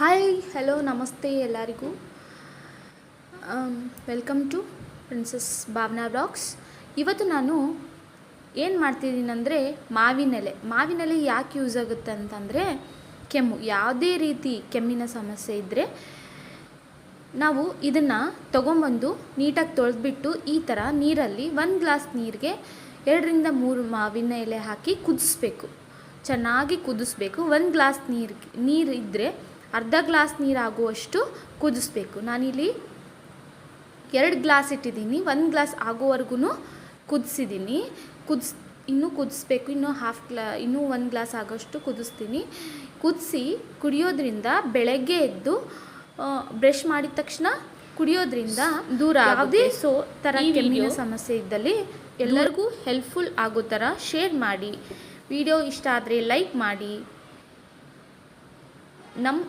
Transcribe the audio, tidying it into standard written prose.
Hi hello ನಮಸ್ತೆ ಎಲ್ಲರಿಗೂ. Welcome to princess Bhavana blogs. ಇವತ್ತು ನಾನು ಏನು ಮಾಡ್ತಿದ್ದೀನಿ ಅಂದರೆ ಮಾವಿನೆಲೆ ಯಾಕೆ ಯೂಸ್ ಆಗುತ್ತೆ ಅಂತಂದರೆ, ಕೆಮ್ಮು ಯಾವುದೇ ರೀತಿ ಕೆಮ್ಮಿನ ಸಮಸ್ಯೆ ಇದ್ದರೆ ನಾವು ಇದನ್ನು ತೊಗೊಂಬಂದು ನೀಟಾಗಿ ತೊಳೆದ್ಬಿಟ್ಟು ಈ ಥರ ನೀರಲ್ಲಿ 1 ಗ್ಲಾಸ್ ನೀರಿಗೆ 2ರಿಂದ 3 ಮಾವಿನ ಎಲೆ ಹಾಕಿ ಕುದಿಸ್ಬೇಕು. ಚೆನ್ನಾಗಿ ಕುದಿಸ್ಬೇಕು. 1 ಗ್ಲಾಸ್ ನೀರು ಇದ್ದರೆ ಅರ್ಧ ಗ್ಲಾಸ್ ನೀರು ಆಗುವಷ್ಟು ಕುದಿಸ್ಬೇಕು. ನಾನಿಲ್ಲಿ 2 ಗ್ಲಾಸ್ ಇಟ್ಟಿದ್ದೀನಿ. 1 ಗ್ಲಾಸ್ ಆಗೋವರೆಗೂ ಕುದಿಸಿದ್ದೀನಿ. ಇನ್ನೂ ಕುದಿಸ್ಬೇಕು. ಇನ್ನೂ 1 ಗ್ಲಾಸ್ ಆಗೋಷ್ಟು ಕುದಿಸ್ತೀನಿ. ಕುದಿಸಿ ಕುಡಿಯೋದ್ರಿಂದ ಬೆಳಗ್ಗೆ ಎದ್ದು ಬ್ರಷ್ ಮಾಡಿದ ತಕ್ಷಣ ಕುಡಿಯೋದ್ರಿಂದ ದೂರ ಯಾವುದೇ ಥರ ಕೆಮ್ಮಿನ ಸಮಸ್ಯೆ ಇದ್ದಲ್ಲಿ ಎಲ್ಲರಿಗೂ ಹೆಲ್ಪ್ಫುಲ್ ಆಗೋ ಥರ ಶೇರ್ ಮಾಡಿ. ವಿಡಿಯೋ ಇಷ್ಟ ಆದರೆ ಲೈಕ್ ಮಾಡಿ. ನಮ್ಮ